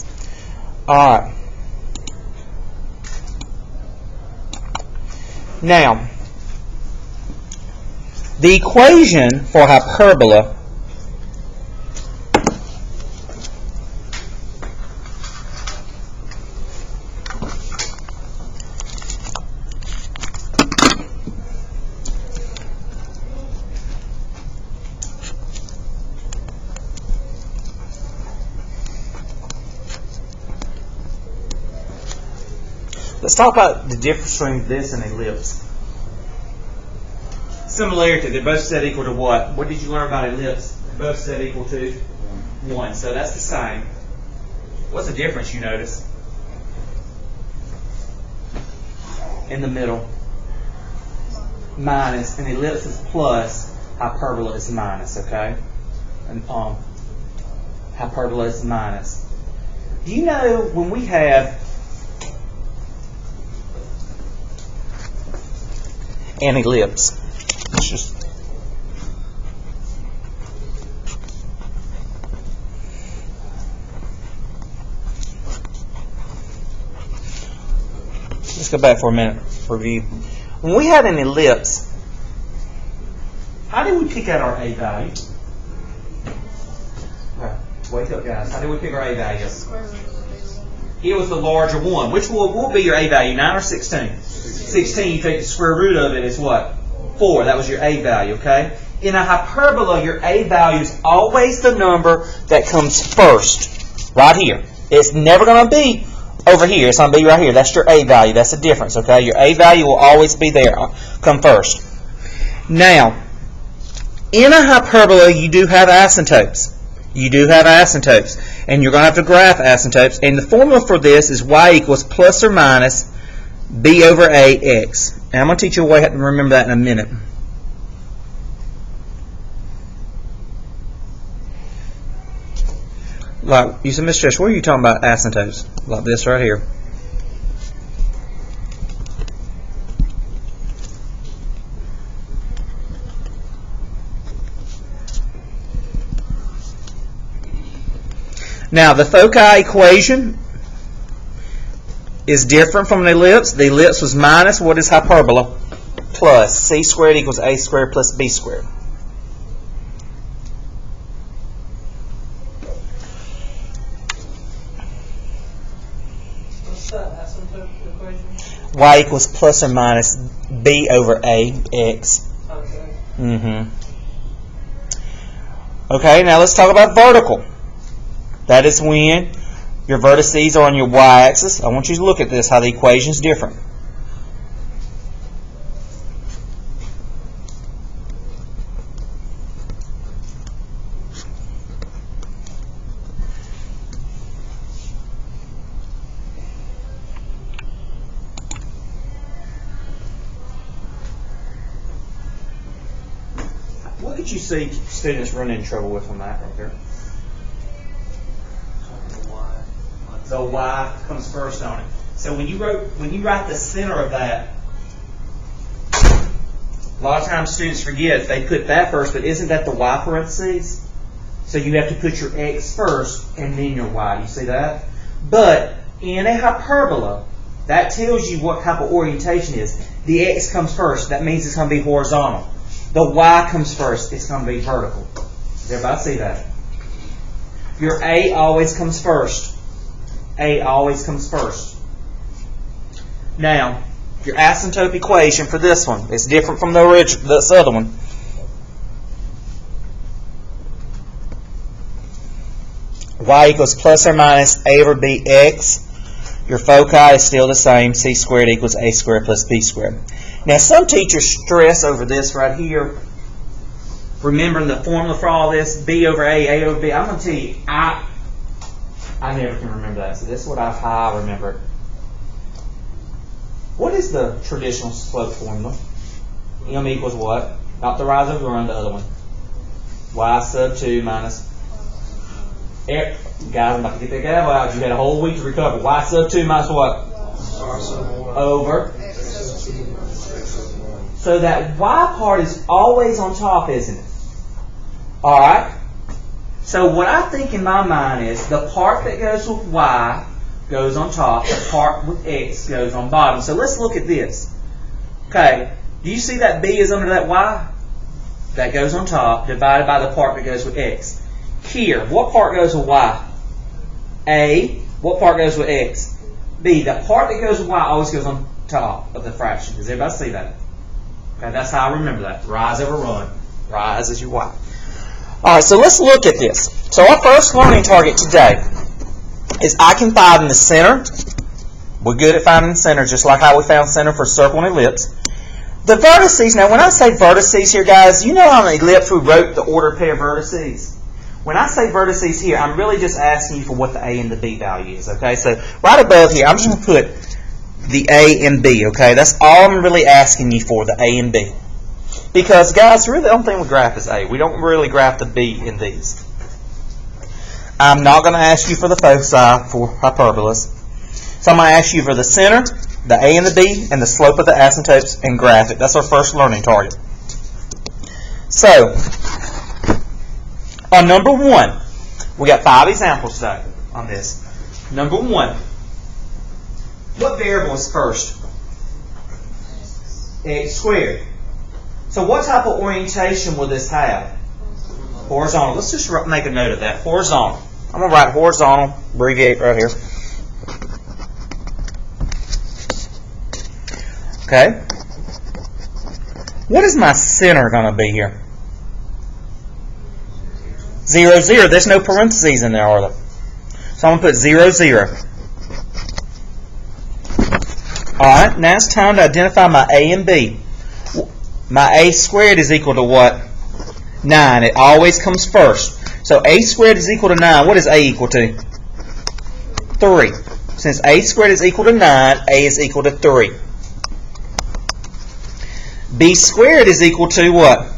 is. Alright. Now, the equation for hyperbola let's talk about the difference between this and ellipse. Similarity, they're both set equal to what? What did you learn about ellipse? They're both set equal to 1. So that's the same. What's the difference you notice? In the middle. Minus. And ellipse is plus. Hyperbola is minus, okay? And hyperbola is minus. Do you know when we have an ellipse? Let's go back for a minute. Review. When we had an ellipse, how did we pick out our A value? Wake up, guys. How did we pick our A value? It was the larger one. Which will be your A value, 9 or 16? 16, you take the square root of it is what? 4. That was your A value, okay? In a hyperbola, your A value is always the number that comes first, right here. It's never going to be over here. It's going to be right here. That's your A value. That's the difference, okay? Your A value will always be there, come first. Now, in a hyperbola, you do have asymptotes. You do have asymptotes. And you're going to have to graph asymptotes. And the formula for this is y equals plus or minus b over ax. And I'm going to teach you a way to remember that in a minute. Like, you said, Mr. Trish, where are you talking about asymptotes? Like this right here. Now, the foci equation is different from an ellipse. The ellipse was minus, what is hyperbola? Plus. C squared equals a squared plus b squared. What's that asymptote equation? Y equals plus or minus b over ax. Okay. Okay, now let's talk about vertical. That is when your vertices are on your y-axis. I want you to look at this, how the equation is different. What did you see students run into trouble with on that right there? The y comes first on it. So when you write the center of that, a lot of times students forget they put that first, but isn't that the y parentheses? So you have to put your x first and then your y. You see that? But in a hyperbola, that tells you what type of orientation is. The x comes first. That means it's going to be horizontal. The y comes first. It's going to be vertical. Does everybody see that? Your a always comes first. A always comes first. Now, your asymptote equation for this one is different from the original, this other one. Y equals plus or minus a over bx. Your foci is still the same. C squared equals a squared plus b squared. Now, some teachers stress over this right here. Remembering the formula for all this, b over a over b. I'm going to tell you, I never can remember that. So this is what I remember. What is the traditional slope formula? M equals what? Not the rise over run, the other one. Y sub 2 minus. Guys, I'm about to get that gavel out. You had a whole week to recover. Y sub 2 minus what? Over. So that y part is always on top, isn't it? Alright? So what I think in my mind is the part that goes with y goes on top, the part with x goes on bottom. So let's look at this. Okay, do you see that b is under that y? That goes on top, divided by the part that goes with x. Here, what part goes with y? A. What part goes with x? B. The part that goes with y always goes on top of the fraction. Does everybody see that? Okay, that's how I remember that. Rise over run. Rise is your y. Alright, so let's look at this. So our first learning target today is I can find the center. We're good at finding the center, just like how we found center for circle and ellipse. The vertices, now when I say vertices here, guys, you know on an ellipse we wrote the ordered pair of vertices? When I say vertices here, I'm really just asking you for what the A and the B value is, okay? So right above here, I'm just going to put the A and B, okay? That's all I'm really asking you for, the A and B. Because, guys, really the only thing we graph is A. We don't really graph the B in these. I'm not going to ask you for the foci for hyperbolas. So I'm going to ask you for the center, the A and the B, and the slope of the asymptotes, and graph it. That's our first learning target. So, on number 1, we got 5 examples today on this. Number 1, what variable is first? X squared. So what type of orientation will this have? Horizontal. Let's just make a note of that. Horizontal. I'm going to write horizontal, abbreviate right here. Okay. What is my center going to be here? 0, 0. There's no parentheses in there, are there? So I'm going to put 0, 0. Alright, now it's time to identify my A and B. My A squared is equal to what? 9. It always comes first. So A squared is equal to 9. What is A equal to? 3. Since A squared is equal to 9, A is equal to 3. B squared is equal to what?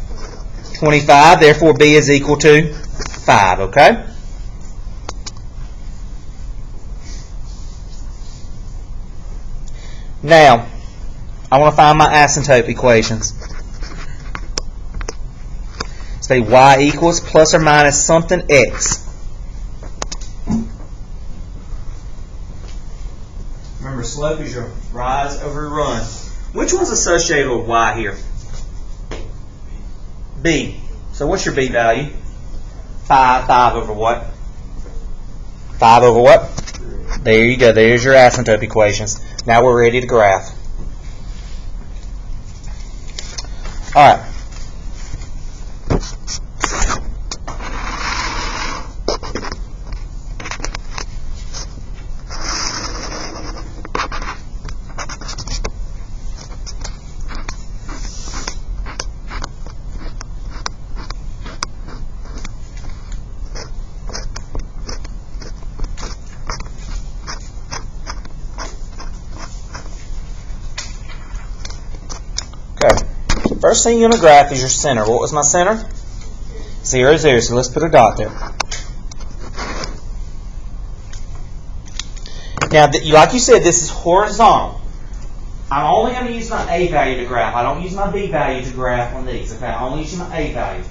25. Therefore, B is equal to 5. Okay? Now, I want to find my asymptote equations. Say y equals plus or minus something x. Remember, slope is your rise over run. Which one's associated with y here? B. So what's your B value? 5. 5 over what? 5 over what? There you go. There's your asymptote equations. Now we're ready to graph. All right. First thing you're going to graph is your center. What was my center? 0, 0. So let's put a dot there. Now, like you said, this is horizontal. I'm only going to use my A value to graph. I don't use my B value to graph on these. Okay, I only use my A value.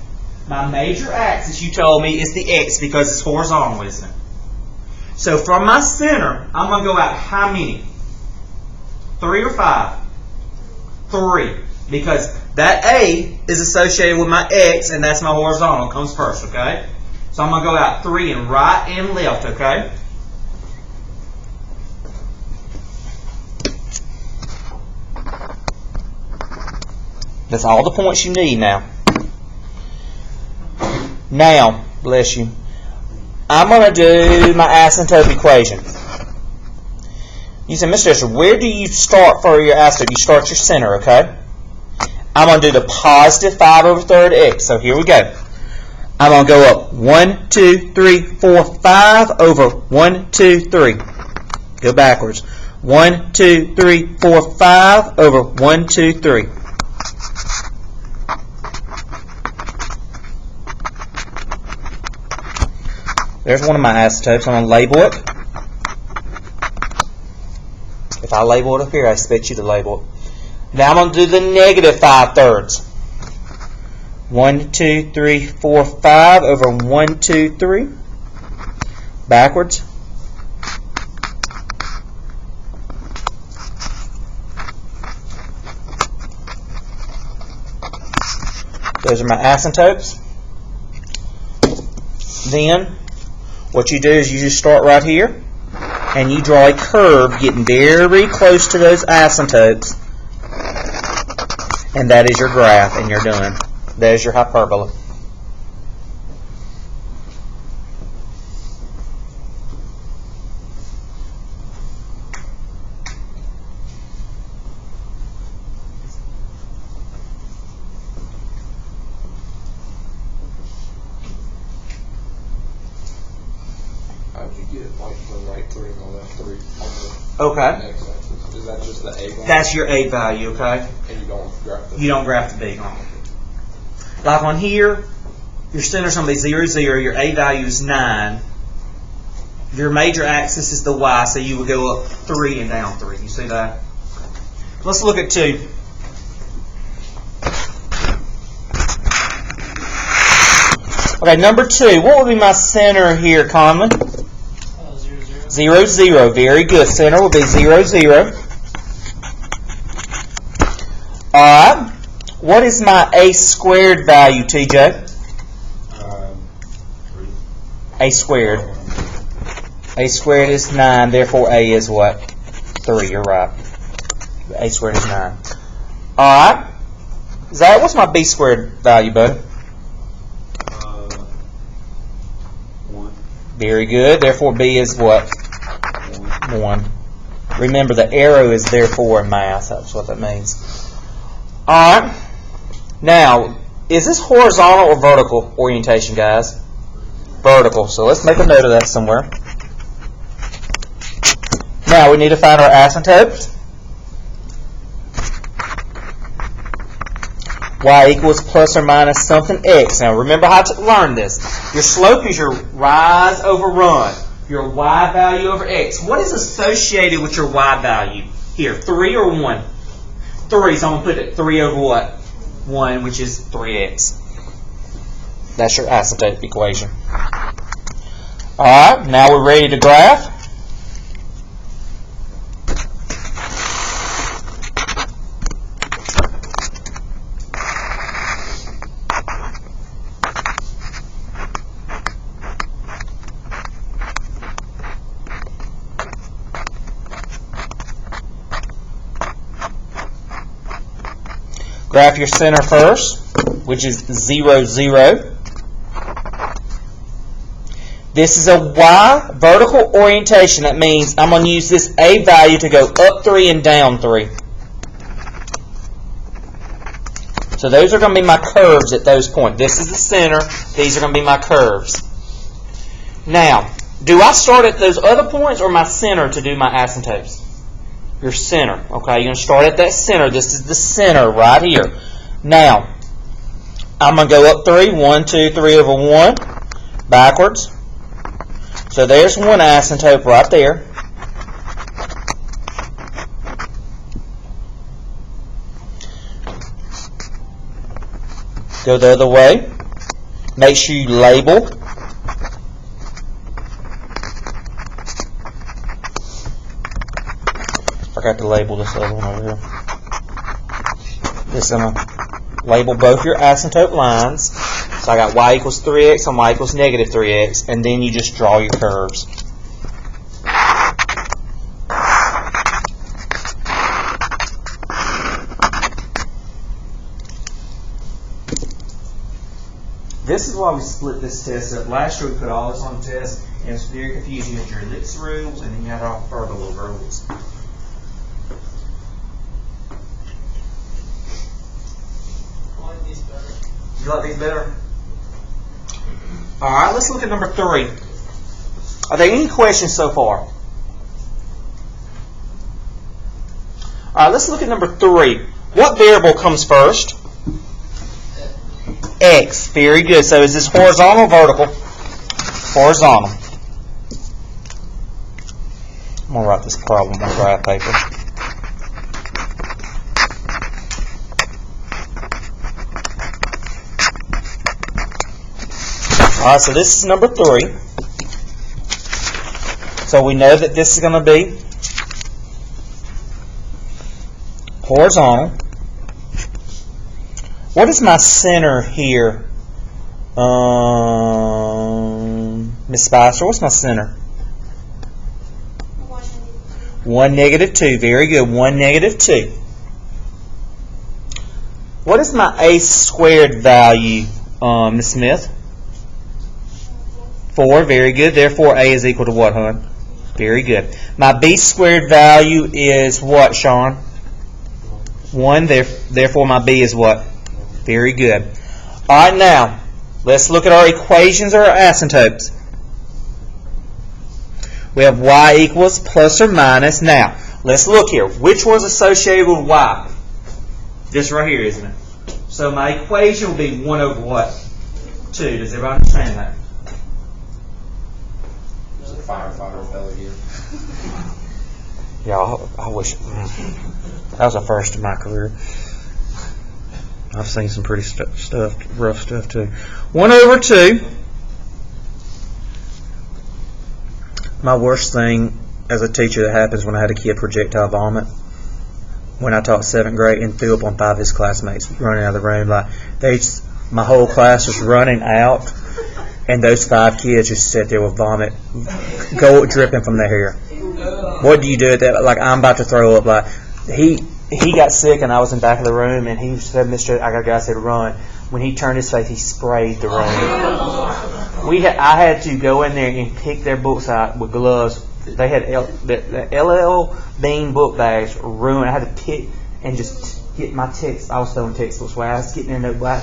My major axis, you told me, is the X because it's horizontal, isn't it? So from my center, I'm going to go out how many? 3 or 5? 3. Because that A is associated with my X, and that's my horizontal. It comes first, okay? So I'm going to go out 3 in right and left, okay? That's all the points you need now. Now, bless you, I'm going to do my asymptote equation. You said, Mr. Esther, where do you start for your asymptote? You start your center, okay? I'm going to do the positive 5 over third x. So here we go. I'm going to go up 1, 2, 3, 4, 5 over 1, 2, 3. Go backwards. 1, 2, 3, 4, 5 over 1, 2, 3. There's one of my asymptotes. I'm going to label it. If I label it up here, I expect you to label it. Now I'm going to do the negative 5/3. 1, 2, 3, 4, 5 over 1, 2, 3. Backwards. Those are my asymptotes. Then, what you do is you just start right here, and you draw a curve getting very close to those asymptotes, and that is your graph, and you're done. There's your hyperbola. How'd you get like the right 3 and the left 3 on the Okay. x-axis? Is that just the A value? That's your A value, okay? And you don't graph the You don't graph the B on. Like on here, your center's going to be 0, 0. Your A value is 9. Your major axis is the Y, so you would go up 3 and down 3. You see that? Let's look at 2. Okay, number 2. What would be my center here, Conlon? 0, 0. Very good. Center will be 0, 0. Alright. What is my A squared value, TJ? 3. A squared. A squared is 9, therefore A is what? 3, you're right. A squared is 9. Alright. Zach, what's my B squared value, bud? 1. Very good. Therefore B is what? 1. Remember the arrow is therefore in math. That's what that means. Alright. Now, is this horizontal or vertical orientation, guys? Vertical. So let's make a note of that somewhere. Now we need to find our asymptote. Y equals plus or minus something x. Now remember how to learn this. Your slope is your rise over run. Your y value over x. What is associated with your y value? Here, 3 or 1? 3, so I'm going to put it 3 over what? 1, which is 3x. That's your asymptote equation. Alright, now we're ready to graph. Graph your center first, which is 0, 0. This is a Y vertical orientation. That means I'm going to use this A value to go up 3 and down 3. So those are going to be my curves at those points. This is the center. These are going to be my curves. Now, do I start at those other points or my center to do my asymptotes? Your center. Okay, you're going to start at that center. This is the center right here. Now, I'm going to go up 3. 1, 2, 3 over 1. Backwards. So there's one asymptote right there. Go the other way. Make sure you label. Forgot to label this other one over here. This I'm going to label both your asymptote lines. So I got y equals 3x and y equals negative 3x, and then you just draw your curves. This is why we split this test up. Last year we put all this on the test, and it's very confusing. You had your ellipse rules, and then you had all hyperbola rules. You like these better? Alright, let's look at number 3. Are there any questions so far? Alright, let's look at number 3. What variable comes first? X. Very good. So is this horizontal or vertical? Horizontal. I'm going to write this problem on graph paper. Alright, so this is number 3. So we know that this is going to be horizontal. What is my center here? Miss Spicer, what's my center? 1, -2. Very good. 1, -2. What is my a squared value, Miss Smith? 4. Very good. Therefore, a is equal to what, hon? Very good. My b squared value is what, Sean? 1. Therefore, my b is what? Very good. All right, now, let's look at our equations or our asymptotes. We have y equals plus or minus. Now, let's look here. Which one's associated with y? This right here, isn't it? So my equation will be 1 over what? 2. Does everybody understand that? There's a firefighter fella here. Yeah, I wish. That was the first in my career. I've seen some pretty rough stuff too. 1 over 2. My worst thing as a teacher that happens when I had a kid projectile vomit. When I taught 7th grade and threw up on 5 of his classmates running out of the room, my whole class was running out, and those 5 kids just sat there with vomit, dripping from their hair. What do you do at that? Like, I'm about to throw up. Like, he got sick, and I was in the back of the room, and he said, "Mister, I got a guy said run." When he turned his face, he sprayed the room. I had to go in there and pick their books out with gloves. They had the LL Bean book bags ruined. I had to pick and just get my text. I was throwing textbooks away. I was getting in there.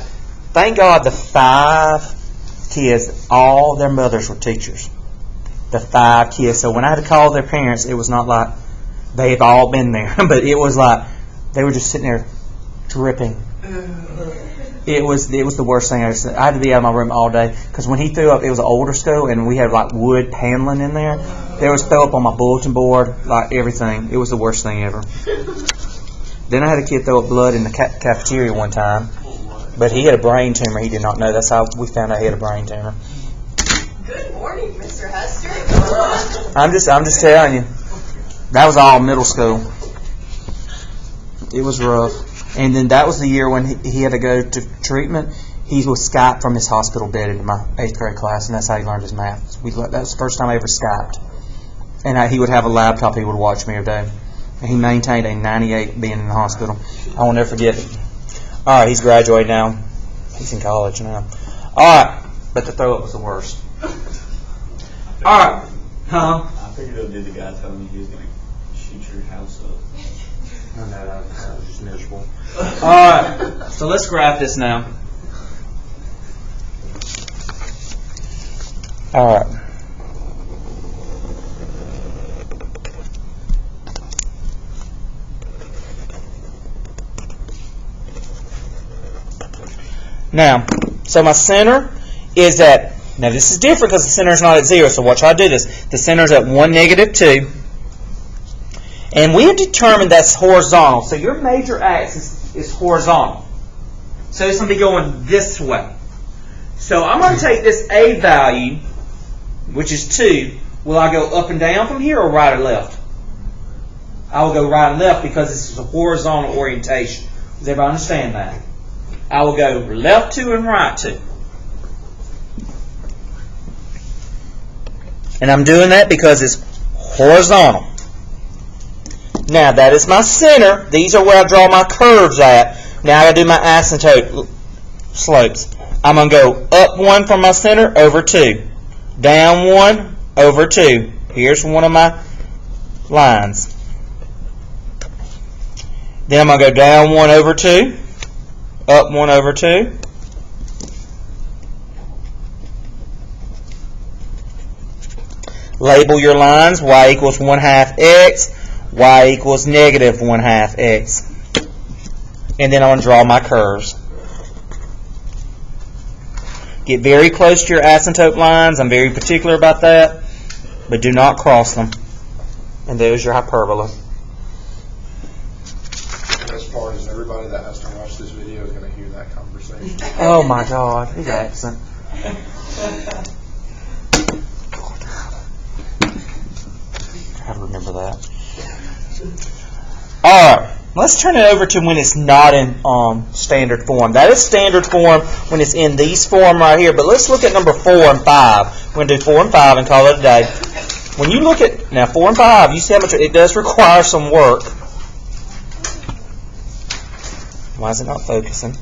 Thank God the 5 kids, all their mothers were teachers. The 5 kids. So when I had to call their parents, it was not like they've all been there, but it was like they were just sitting there dripping. It was the worst thing I had to be out of my room all day because when he threw up, it was an older school and we had like wood paneling in there. There was throw up on my bulletin board, like everything. It was the worst thing ever. Then I had a kid throw up blood in the cafeteria one time, but he had a brain tumor. He did not know. That's how we found out he had a brain tumor. Good morning, Mr. Hester. I'm just telling you. That was all middle school. It was rough. And then that was the year when he had to go to treatment. He was Skyped from his hospital bed into my 8th grade class, and that's how he learned his math. That was the first time I ever Skyped. And he would have a laptop. He would watch me every day. And he maintained a 98 being in the hospital. I will never forget it. All right, he's graduated now. He's in college now. All right, but the throw up was the worst. All right. Huh? I figured it did the guy telling me he was going to shoot your house up. No, that was just miserable. Alright, so let's graph this now. Alright. Now, so my center is at, now this is different because the center is not at 0, so watch how I do this. The center is at 1, -2. And we have determined that's horizontal. So your major axis is horizontal. So it's going to be going this way. So I'm going to take this A value, which is 2. Will I go up and down from here or right or left? I will go right and left because this is a horizontal orientation. Does everybody understand that? I will go left 2 and right 2. And I'm doing that because it's horizontal. Now, that is my center. These are where I draw my curves at. Now, I got to do my asymptote slopes. I'm going to go up 1 from my center, over 2. Down 1, over 2. Here's one of my lines. Then I'm going to go down 1 over 2. Up 1 over 2. Label your lines. Y equals 1/2 x. Y equals -1/2 x. And then I'm going to draw my curves. Get very close to your asymptote lines. I'm very particular about that. But do not cross them. And there's your hyperbola. As far as everybody that has to watch this video is going to hear that conversation. Oh my God, his accent. Try to remember that. Alright, let's turn it over to when it's not in standard form. That is standard form when it's in these form right here, but let's look at number 4 and 5. We're going to do 4 and 5 and call it a day. When you look at, now 4 and 5, you see how much it does require some work. Why is it not focusing?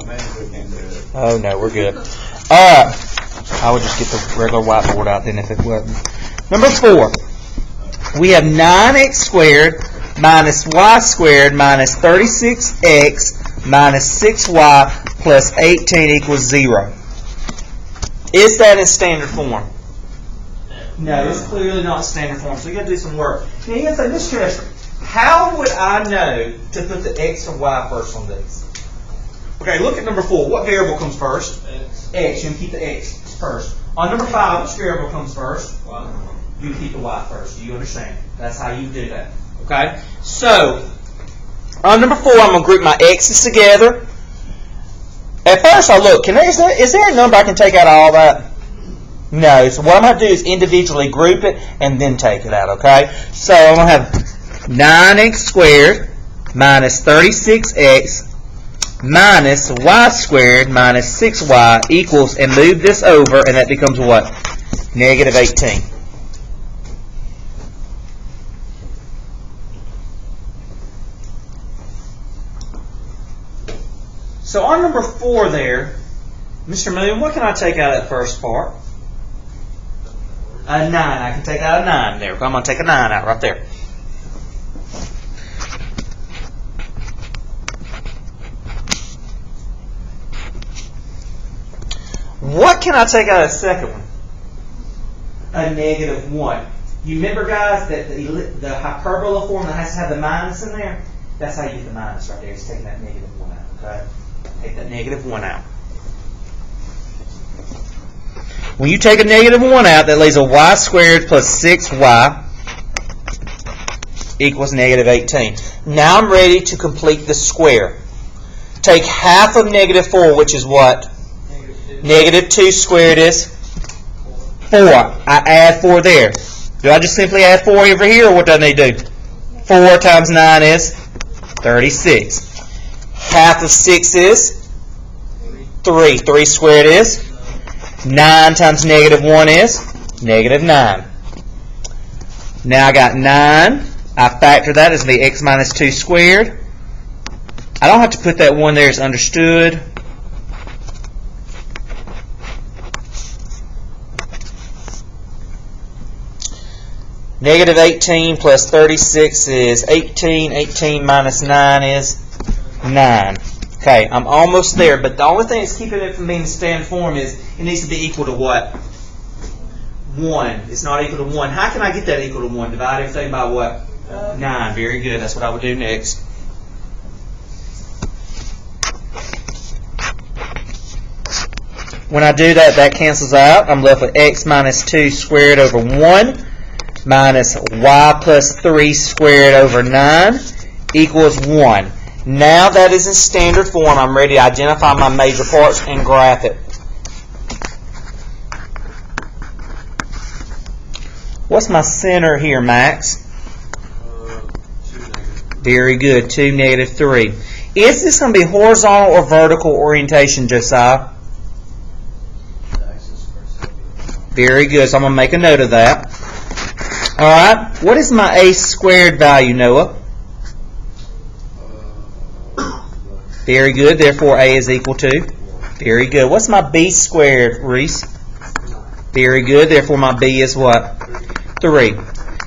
Maybe we can do it. Oh no, we're good. Alright, I would just get the regular whiteboard out then if it wasn't. Number 4, we have 9x squared minus y squared minus 36x minus 6y plus 18 equals 0. Is that in standard form? No, it's clearly not standard form, so you got to do some work. Now you got to say, Mr. Chester, how would I know to put the x and y first on these? Okay, look at number 4. What variable comes first? X. You can keep the x first. On number 5, which variable comes first? Y. You keep the y first. Do you understand? That's how you do that. Okay? So, on number 4, I'm going to group my x's together. At first, I look, is there a number I can take out of all that? No. So what I'm going to do is individually group it and then take it out, okay? So I'm going to have 9x squared minus 36x minus y squared minus 6y equals, and move this over, and that becomes what? Negative 18. So on number 4 there, Mr. Moon, what can I take out of that first part? A 9. I can take out a 9 there. I'm going to take a 9 out right there. What can I take out of the second one? A negative 1. You remember, guys, that the hyperbola form that has to have the minus in there? That's how you get the minus right there. It's taking that negative 1 out. Okay? Take that negative 1 out. When you take a negative 1 out, that leaves a y squared plus 6y equals negative 18. Now I'm ready to complete the square. Take half of negative 4, which is what? Negative 2 squared is 4. I add 4 there. Do I just simply add 4 over here, or what do I need to do? 4 times 9 is 36. Half of 6 is 3. 3 squared is 9 times negative 1 is negative 9. Now I got 9. I factor that as the x minus 2 squared. I don't have to put that 1 there. It's understood. Negative 18 plus 36 is 18. 18 minus 9 is 9. Okay, I'm almost there, but the only thing that's keeping it from being standard form is it needs to be equal to what? 1. It's not equal to 1. How can I get that equal to 1? Divide everything by what? 9. Very good. That's what I would do next. When I do that, that cancels out. I'm left with x minus 2 squared over 1 minus y plus 3 squared over 9 equals 1. Now that is in standard form. I'm ready to identify my major parts and graph it. What's my center here, Max? 2 negative. Very good. 2, negative 3. Is this going to be horizontal or vertical orientation, Josiah? Very good. So I'm going to make a note of that. All right. What is my a squared value, Noah? Very good. Therefore, a is equal to? Very good. What's my b squared, Reese? Very good. Therefore, my b is what? 3.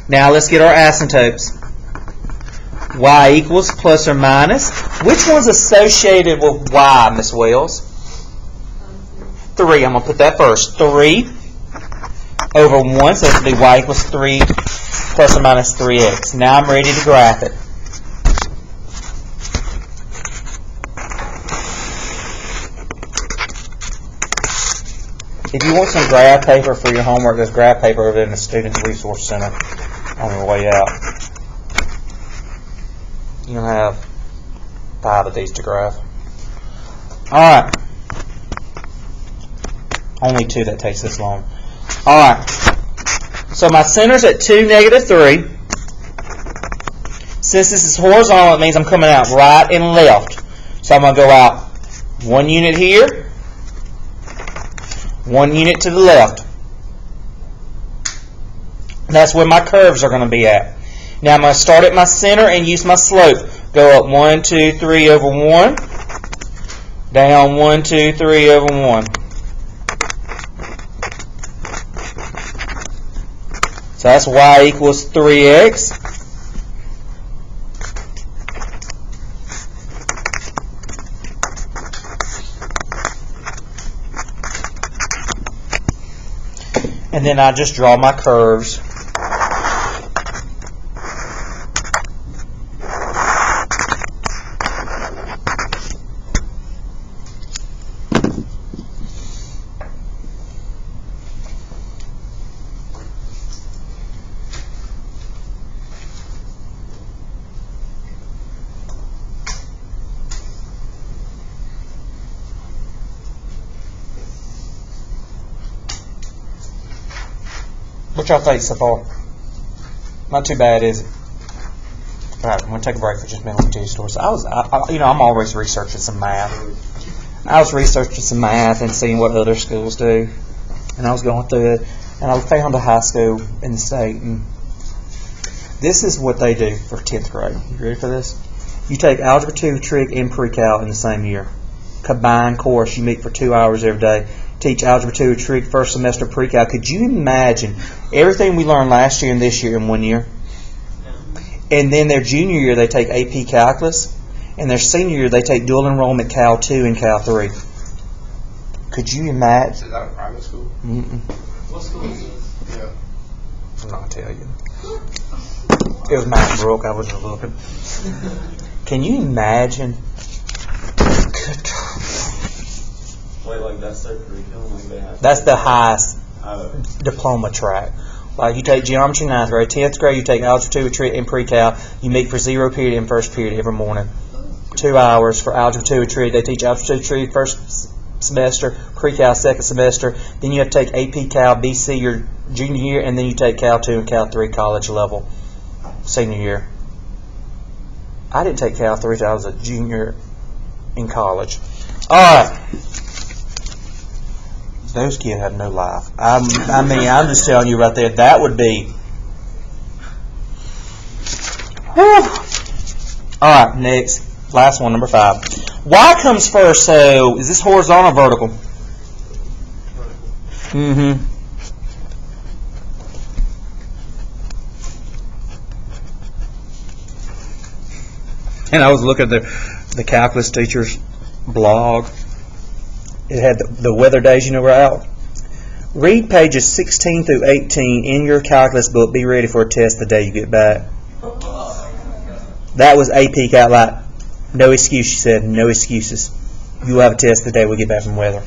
Now, let's get our asymptotes. Y equals plus or minus. Which one's associated with y, Miss Wells? 3. I'm going to put that first. 3 over 1. So this will be y equals 3 plus or minus 3x. Now I'm ready to graph it. If you want some graph paper for your homework, there's graph paper over in the Student Resource Center on your way out. You'll have 5 of these to graph. Alright. Only 2 that takes this long. Alright. So my center's at 2, -3. Since this is horizontal, it means I'm coming out right and left. So I'm going to go out 1 unit here, 1 unit to the left. That's where my curves are going to be at. Now I'm going to start at my center and use my slope. Go up 1, 2, 3 over 1. Down 1, 2, 3 over 1. So that's y equals 3x. And then I just draw my curves. What y'all think so far? Not too bad, is it? All right, I'm going to take a break for just a minute. Let me tell you a story. So I'm always researching some math. I was researching some math and seeing what other schools do. And I was going through it, and I found a high school in the state. And this is what they do for 10th grade. You ready for this? You take Algebra 2, Trig, and PreCal in the same year. Combined course. You meet for 2 hours every day. Teach Algebra 2, Trig, first semester PreCal. Could you imagine everything we learned last year and this year in 1 year? And then their junior year, they take AP Calculus. And their senior year, they take dual enrollment Cal 2 and Cal 3. Could you imagine? Is that a private school? Mm-mm. What school is this? Yeah. I'm not going to tell you. It was Mount Brook. I wasn't looking. Can you imagine? Wait, like that's their curriculum? Like they have That's the highest Oh. diploma track. Like you take geometry 9th grade, 10th grade you take Algebra 2 Trig and PreCal. You meet for 0 period and first period every morning. 2 hours for Algebra 2 Trig. They teach Algebra 2 Trig first semester, PreCal second semester. Then you have to take AP Cal BC your junior year, and then you take Cal 2 and Cal 3 college level senior year. I didn't take Cal 3 until I was a junior in college. All right. Those kids have no life. I mean, I'm just telling you right there, that would be. Whew. All right, next. Last one, number 5. Y comes first, so is this horizontal or vertical? Mm-hmm. And I was looking at the calculus teacher's blog. It had the weather days, were out. Read pages 16 through 18 in your calculus book. Be ready for a test the day you get back. That was AP Cal. Like, no excuse, she said. No excuses. You will have a test the day we get back from weather.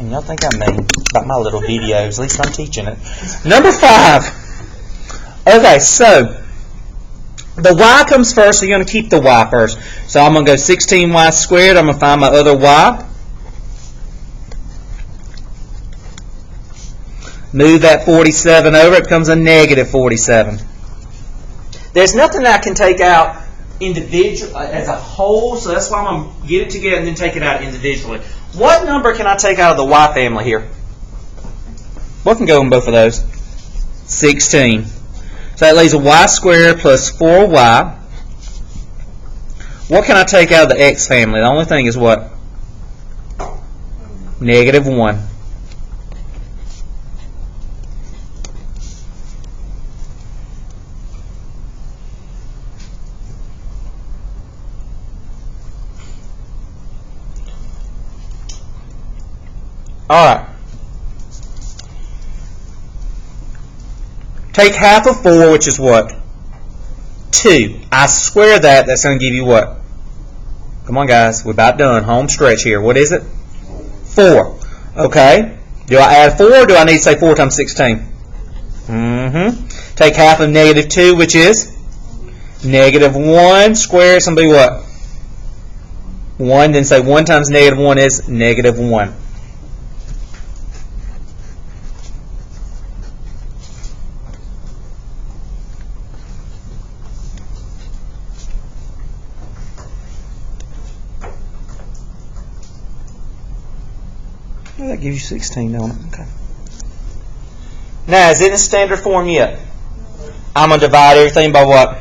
And y'all think I'm mean about my little videos. At least I'm teaching it. Number 5. Okay, so the y comes first, so you're going to keep the y first. So I'm going to go 16y squared. I'm going to find my other y. Move that 47 over. It becomes a negative 47. There's nothing that I can take out individual as a whole, so that's why I'm going to get it together and then take it out individually. What number can I take out of the y family here? What can go in both of those? 16. So that leaves a y squared plus 4y. What can I take out of the x family? The only thing is what? Negative 1. All right. Take half of 4, which is what? 2. I square that. That's going to give you what? Come on, guys. We're about done. Home stretch here. What is it? 4. Okay. Do I add 4 or do I need to say 4 times 16? Take half of negative 2, which is? Negative 1 squared. It's going to be what? 1, then say 1 times negative 1 is negative 1. Well, that gives you 16, don't it? Okay. Now, is it in standard form yet? I'm going to divide everything by what?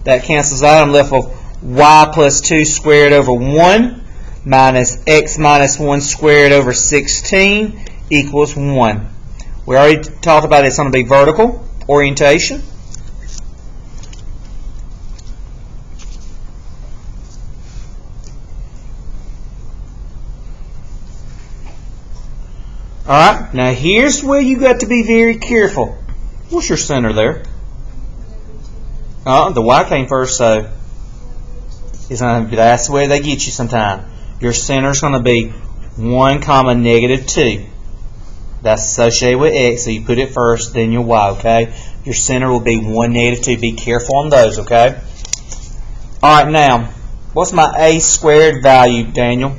That cancels out. I'm left with y plus 2 squared over 1 minus x minus 1 squared over 16 equals 1. We already talked about it's going to be vertical orientation. Alright, now here's where you got to be very careful. What's your center there? The y came first, so that's the way they get you sometime. Your center is going to be 1 comma negative 2. That's associated with x, so you put it first, then your y, okay? Your center will be 1, negative 2. Be careful on those, okay? Alright, now, what's my a squared value, Daniel?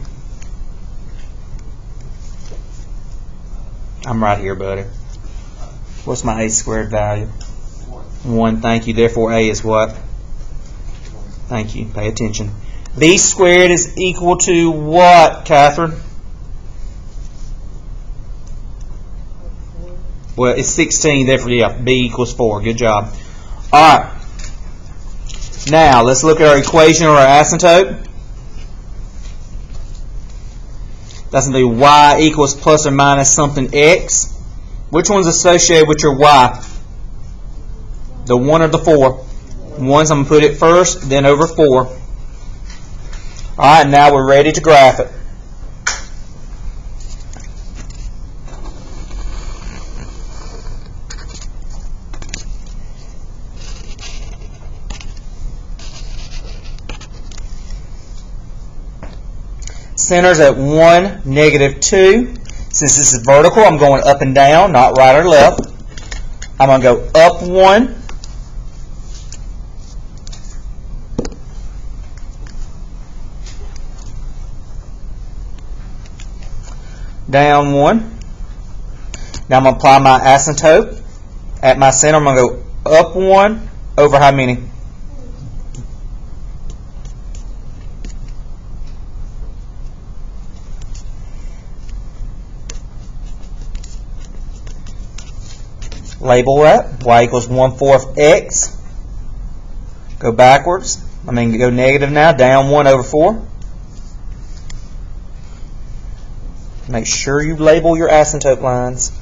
I'm right here, buddy. What's my a squared value? 1, thank you. Therefore, a is what? Thank you. Pay attention. B squared is equal to what, Catherine? Well, it's 16, therefore, yeah, B equals 4. Good job. All right. Now, let's look at our equation or our asymptote. That's going to be y equals plus or minus something x. Which one's associated with your y? The 1 or the 4? 1's I'm going to put it first, then over 4. Alright, now we're ready to graph it. Center's at 1, negative 2. Since this is vertical, I'm going up and down, not right or left. I'm going to go up 1. Down 1. Now I'm going to apply my asymptote. At my center, I'm going to go up 1 over how many? Label that. Y equals 1/4 x. Go backwards. Go negative now. Down 1 over 4. Make sure you label your asymptote lines.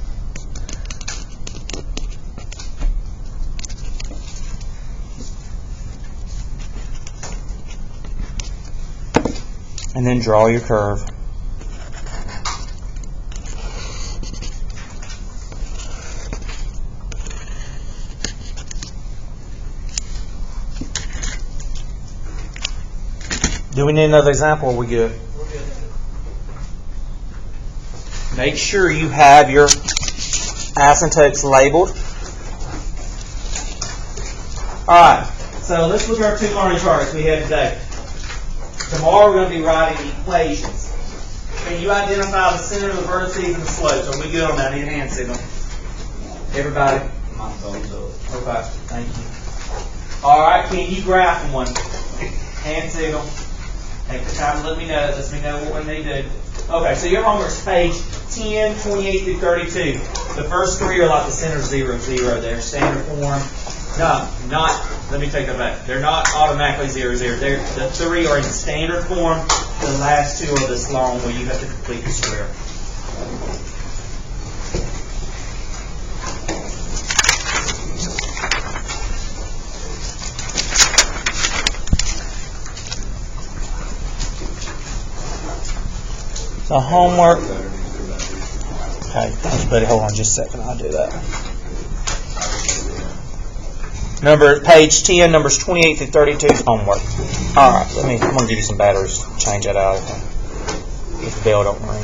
And then draw your curve. Do we need another example or are we good? We're good. Make sure you have your asymptotes labeled. Alright, so let's look at our 2 learning targets we had today. Tomorrow we're going to be writing equations. Can you identify the center of the vertices and the slopes? Are we good on that? I need a hand signal. Everybody? My thumbs up. Okay, thank you. Alright, can you graph one? Hand signal. Take the time to let me know. Let me know what we need to do. Okay, so your homework's page 10, 28 through 32. The first 3 are like the center 0, 0. They're standard form. No, let me take that back. They're not automatically 0, 0. The 3 are in standard form. The last 2 are this long where you have to complete the square. So homework. Okay, thanks, buddy. Hold on just a second. I'll do that. Page 10, numbers 28 through 32 is homework. All right, I'm going to give you some batteries. Change that out if the bell don't ring.